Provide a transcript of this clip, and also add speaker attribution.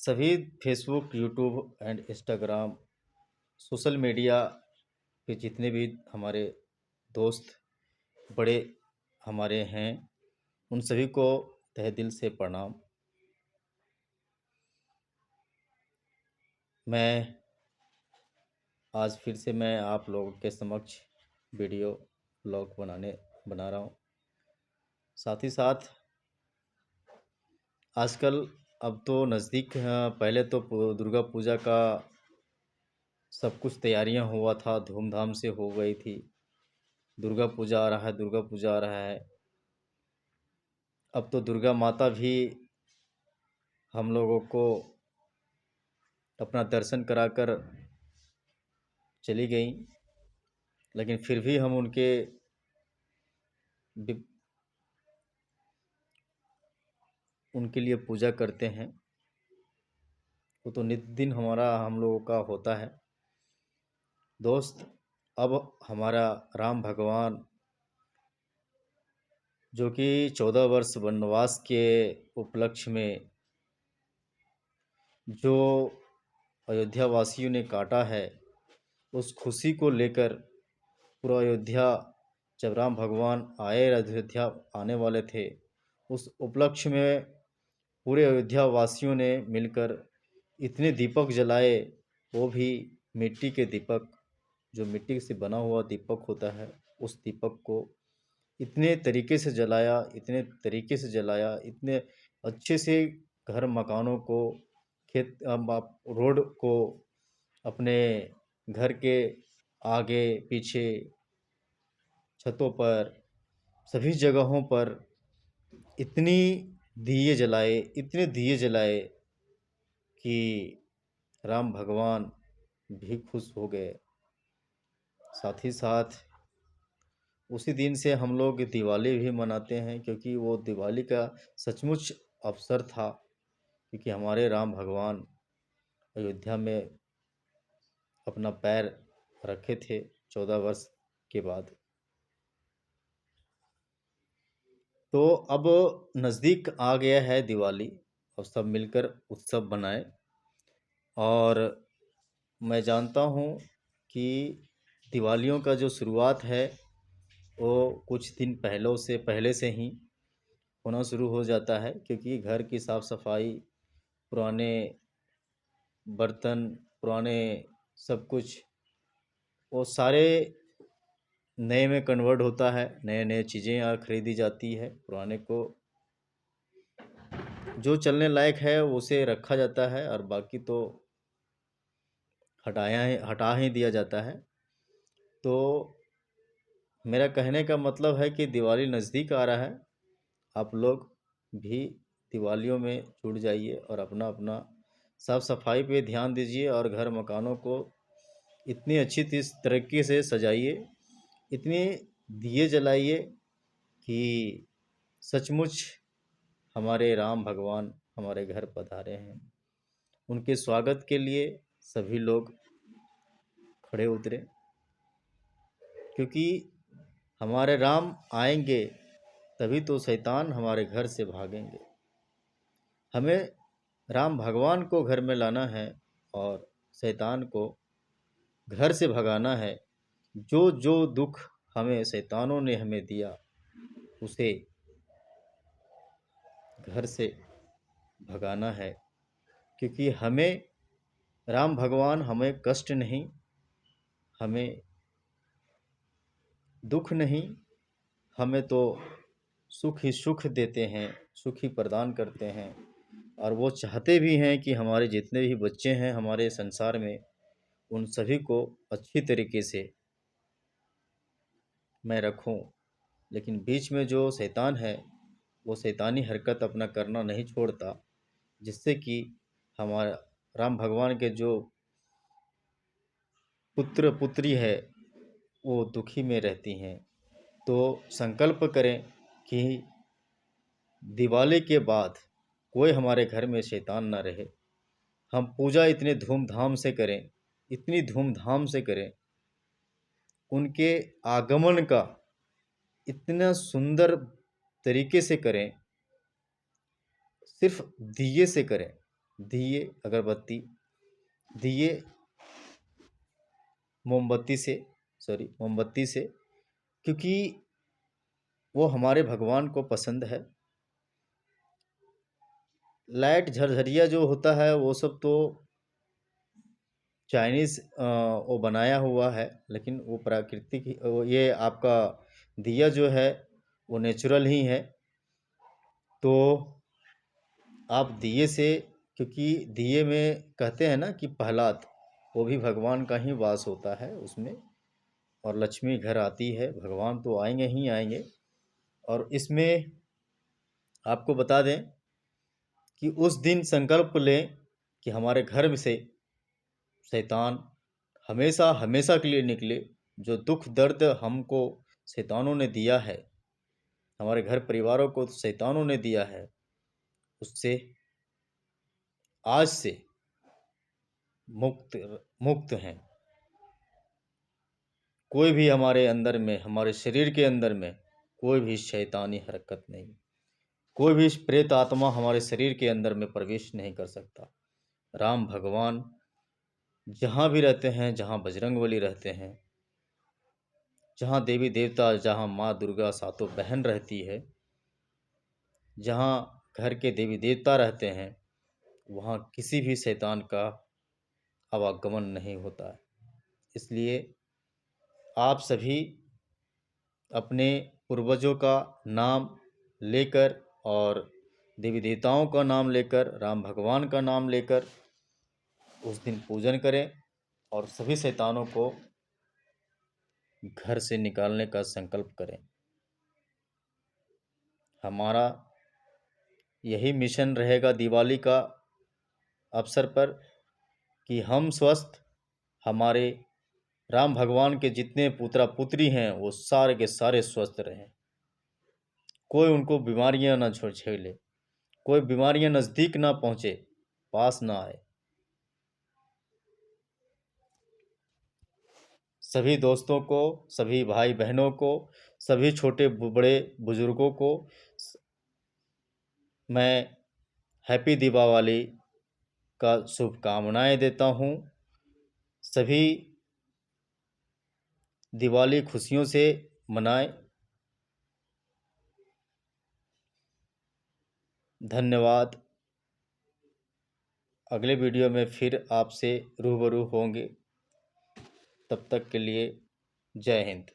Speaker 1: सभी Facebook, YouTube and Instagram social media पे जितने भी हमारे दोस्त बड़े हमारे हैं, उन सभी को तहे दिल से प्रणाम। मैं आज फिर से मैं आप लोगों के समक्ष वीडियो ब्लॉग बना रहा हूँ। साथ ही साथ आजकल अब तो नज़दीक पहले तो दुर्गा पूजा का सब कुछ तैयारियां हुआ था, धूमधाम से हो गई थी। दुर्गा पूजा आ रहा है, दुर्गा पूजा आ रहा है। अब तो दुर्गा माता भी हम लोगों को अपना दर्शन कराकर चली गई, लेकिन फिर भी हम वि- उनके लिए पूजा करते हैं। वो तो नित्य दिन हम लोगों का होता है। दोस्त, अब हमारा राम भगवान जो कि 14 वर्ष वनवास के उपलक्ष्य में जो अयोध्या वासियों ने काटा है, उस खुशी को लेकर पूरा अयोध्या, जब राम भगवान आए अयोध्या आने वाले थे, उस उपलक्ष्य में पूरे अयोध्या वासियों ने मिलकर इतने दीपक जलाए। वो भी मिट्टी के दीपक, जो मिट्टी से बना हुआ दीपक होता है, उस दीपक को इतने तरीके से जलाया, इतने तरीके से जलाया, इतने अच्छे से घर मकानों को, खेत आप रोड को, अपने घर के आगे पीछे, छतों पर, सभी जगहों पर इतनी दिए जलाए, इतने दिए जलाए कि राम भगवान भी खुश हो गए। साथ ही साथ उसी दिन से हम लोग दिवाली भी मनाते हैं, क्योंकि वो दिवाली का सचमुच अवसर था, क्योंकि हमारे राम भगवान अयोध्या में अपना पैर रखे थे 14 वर्ष के बाद। तो अब नज़दीक आ गया है दिवाली, और सब मिलकर उत्सव बनाए। और मैं जानता हूँ कि दिवालियों का जो शुरुआत है वो कुछ दिन पहले से ही होना शुरू हो जाता है, क्योंकि घर की साफ़ सफाई, पुराने बर्तन, पुराने सब कुछ, वो सारे नए में कन्वर्ट होता है। नए नए चीज़ें खरीदी जाती है, पुराने को जो चलने लायक है उसे रखा जाता है, और बाकी तो हटा ही दिया जाता है। तो मेरा कहने का मतलब है कि दिवाली नज़दीक आ रहा है। आप लोग भी दिवालियों में जुड़ जाइए और अपना अपना साफ़ सफाई पे ध्यान दीजिए, और घर मकानों को इतनी अच्छी तरीके से सजाइए, इतने दिए जलाइए कि सचमुच हमारे राम भगवान हमारे घर पधारे हैं। उनके स्वागत के लिए सभी लोग खड़े उतरे, क्योंकि हमारे राम आएंगे तभी तो शैतान हमारे घर से भागेंगे। हमें राम भगवान को घर में लाना है और शैतान को घर से भगाना है। जो जो दुख हमें शैतानों ने हमें दिया, उसे घर से भगाना है, क्योंकि हमें राम भगवान हमें कष्ट नहीं, हमें दुख नहीं, हमें तो सुख ही सुख देते हैं, सुख ही प्रदान करते हैं। और वो चाहते भी हैं कि हमारे जितने भी बच्चे हैं हमारे संसार में, उन सभी को अच्छी तरीके से मैं रखूं। लेकिन बीच में जो शैतान है, वो शैतानी हरकत अपना करना नहीं छोड़ता, जिससे कि हमारा राम भगवान के जो पुत्र पुत्री है वो दुखी में रहती हैं। तो संकल्प करें कि दिवाली के बाद कोई हमारे घर में शैतान ना रहे। हम पूजा इतने धूमधाम से करें, इतनी धूमधाम से करें, उनके आगमन का इतना सुंदर तरीके से करें, सिर्फ दिए से करें। दिए अगरबत्ती, दिए मोमबत्ती से, क्योंकि वो हमारे भगवान को पसंद है। लाइट झरझरिया जो होता है वो सब तो चाइनीज़ वो बनाया हुआ है, लेकिन वो प्राकृतिक ये आपका दिया जो है वो नेचुरल ही है। तो आप दिए से, क्योंकि दिए में कहते हैं ना कि प्रहलाद, वो भी भगवान का ही वास होता है उसमें, और लक्ष्मी घर आती है, भगवान तो आएंगे ही आएंगे। और इसमें आपको बता दें कि उस दिन संकल्प लें कि हमारे घर में से शैतान हमेशा हमेशा के लिए निकले। जो दुख दर्द हमको शैतानों ने दिया है, हमारे घर परिवारों को शैतानों ने दिया है, उससे आज से मुक्त मुक्त हैं। कोई भी हमारे अंदर में, हमारे शरीर के अंदर में कोई भी शैतानी हरकत नहीं, कोई भी प्रेत आत्मा हमारे शरीर के अंदर में प्रवेश नहीं कर सकता। राम भगवान जहाँ भी रहते हैं, जहाँ बजरंगबली रहते हैं, जहाँ देवी देवता, जहाँ माँ दुर्गा सातों बहन रहती है, जहाँ घर के देवी देवता रहते हैं, वहाँ किसी भी शैतान का आवागमन नहीं होता है। इसलिए आप सभी अपने पूर्वजों का नाम लेकर और देवी देवताओं का नाम लेकर, राम भगवान का नाम लेकर उस दिन पूजन करें और सभी शैतानों को घर से निकालने का संकल्प करें। हमारा यही मिशन रहेगा दिवाली का अवसर पर कि हम स्वस्थ, हमारे राम भगवान के जितने पुत्रा पुत्री हैं वो सारे के सारे स्वस्थ रहें, कोई उनको बीमारियां न छेड़े, कोई बीमारियां नज़दीक ना पहुँचे, पास ना आए। सभी दोस्तों को, सभी भाई बहनों को, सभी छोटे बड़े बुजुर्गों को मैं हैप्पी दीपावली का शुभकामनाएं देता हूँ। सभी दिवाली खुशियों से मनाएं। धन्यवाद। अगले वीडियो में फिर आपसे रूबरू होंगे। तब तक के लिए जय हिंद।